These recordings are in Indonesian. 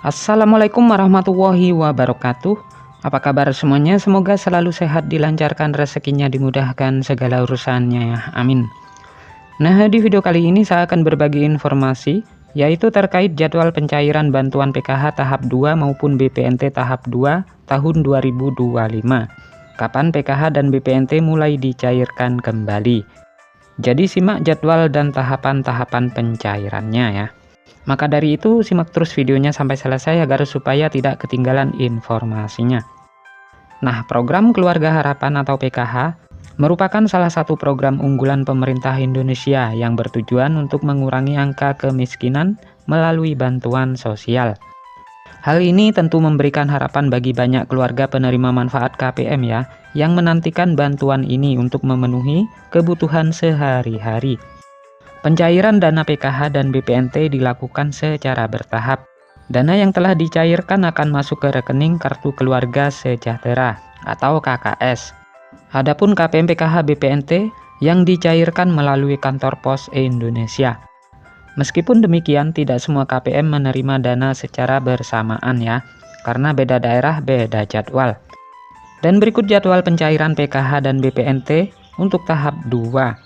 Assalamualaikum warahmatullahi wabarakatuh. Apa kabar semuanya? Semoga selalu sehat, dilancarkan rezekinya, dimudahkan segala urusannya ya. Amin. Nah, di video kali ini saya akan berbagi informasi yaitu terkait jadwal pencairan bantuan PKH tahap 2 maupun BPNT tahap 2 tahun 2025. Kapan PKH dan BPNT mulai dicairkan kembali? Jadi simak jadwal dan tahapan-tahapan pencairannya ya. Maka dari itu, simak terus videonya sampai selesai agar supaya tidak ketinggalan informasinya. Nah, program Keluarga Harapan atau PKH merupakan salah satu program unggulan pemerintah Indonesia yang bertujuan untuk mengurangi angka kemiskinan melalui bantuan sosial. Hal ini tentu memberikan harapan bagi banyak keluarga penerima manfaat KPM ya, yang menantikan bantuan ini untuk memenuhi kebutuhan sehari-hari. Pencairan dana PKH dan BPNT dilakukan secara bertahap. Dana yang telah dicairkan akan masuk ke rekening Kartu Keluarga Sejahtera atau KKS. Adapun KPM PKH BPNT yang dicairkan melalui kantor pos Indonesia. Meskipun demikian, tidak semua KPM menerima dana secara bersamaan ya, karena beda daerah beda jadwal. Dan berikut jadwal pencairan PKH dan BPNT untuk tahap 2.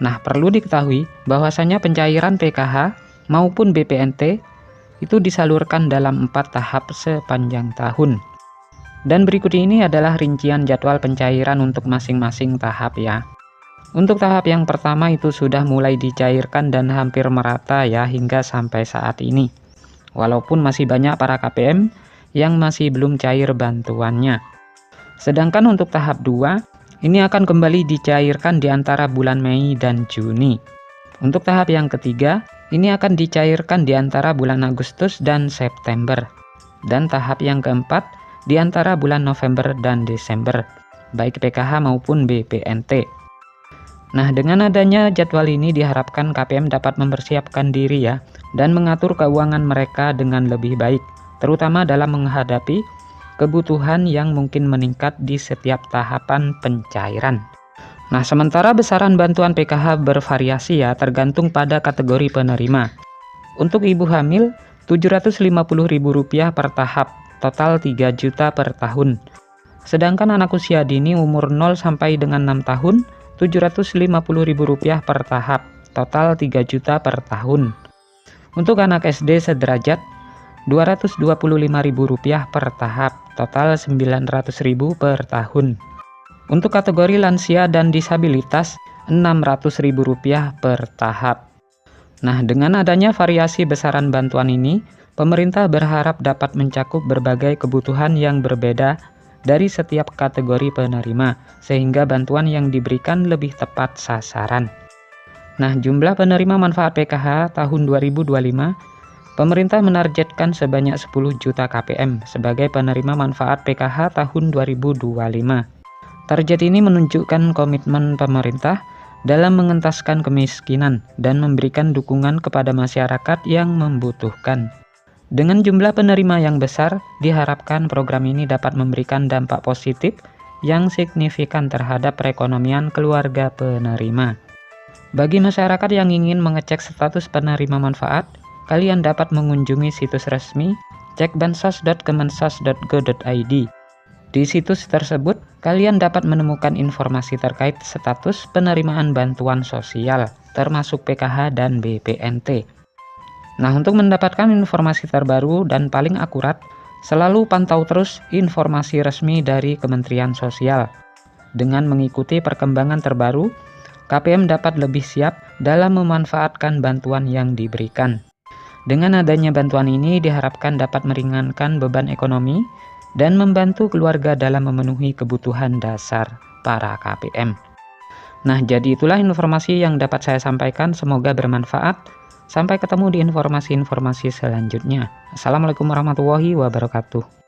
Nah, perlu diketahui bahwasanya pencairan PKH maupun BPNT itu disalurkan dalam 4 tahap sepanjang tahun. Dan berikut ini adalah rincian jadwal pencairan untuk masing-masing tahap ya. Untuk tahap yang pertama itu sudah mulai dicairkan dan hampir merata ya hingga sampai saat ini. Walaupun masih banyak para KPM yang masih belum cair bantuannya. Sedangkan untuk tahap 2 ini akan kembali dicairkan di antara bulan Mei dan Juni. Untuk tahap yang ketiga, ini akan dicairkan di antara bulan Agustus dan September. Dan tahap yang keempat, di antara bulan November dan Desember, baik PKH maupun BPNT. Nah, dengan adanya jadwal ini diharapkan KPM dapat mempersiapkan diri ya, dan mengatur keuangan mereka dengan lebih baik, terutama dalam menghadapi kebutuhan yang mungkin meningkat di setiap tahapan pencairan. Nah, sementara besaran bantuan PKH bervariasi ya, tergantung pada kategori penerima. Untuk ibu hamil, Rp750.000 per tahap, total 3 juta per tahun. Sedangkan anak usia dini umur 0 sampai dengan 6 tahun, Rp750.000 per tahap, total 3 juta per tahun. Untuk anak SD sederajat, Rp225.000 per tahap, total Rp900.000 per tahun. Untuk kategori lansia dan disabilitas, Rp600.000 per tahap. Nah, dengan adanya variasi besaran bantuan ini, pemerintah berharap dapat mencakup berbagai kebutuhan yang berbeda dari setiap kategori penerima, sehingga bantuan yang diberikan lebih tepat sasaran. Nah, jumlah penerima manfaat PKH tahun 2025, pemerintah menargetkan sebanyak 10 juta KPM sebagai penerima manfaat PKH tahun 2025. Target ini menunjukkan komitmen pemerintah dalam mengentaskan kemiskinan dan memberikan dukungan kepada masyarakat yang membutuhkan. Dengan jumlah penerima yang besar, diharapkan program ini dapat memberikan dampak positif yang signifikan terhadap perekonomian keluarga penerima. Bagi masyarakat yang ingin mengecek status penerima manfaat, kalian dapat mengunjungi situs resmi cekbansos.kemensos.go.id. Di situs tersebut, kalian dapat menemukan informasi terkait status penerimaan bantuan sosial, termasuk PKH dan BPNT. Nah, untuk mendapatkan informasi terbaru dan paling akurat, selalu pantau terus informasi resmi dari Kementerian Sosial. Dengan mengikuti perkembangan terbaru, KPM dapat lebih siap dalam memanfaatkan bantuan yang diberikan. Dengan adanya bantuan ini diharapkan dapat meringankan beban ekonomi dan membantu keluarga dalam memenuhi kebutuhan dasar para KPM. Nah, jadi itulah informasi yang dapat saya sampaikan, semoga bermanfaat. Sampai ketemu di informasi-informasi selanjutnya. Assalamualaikum warahmatullahi wabarakatuh.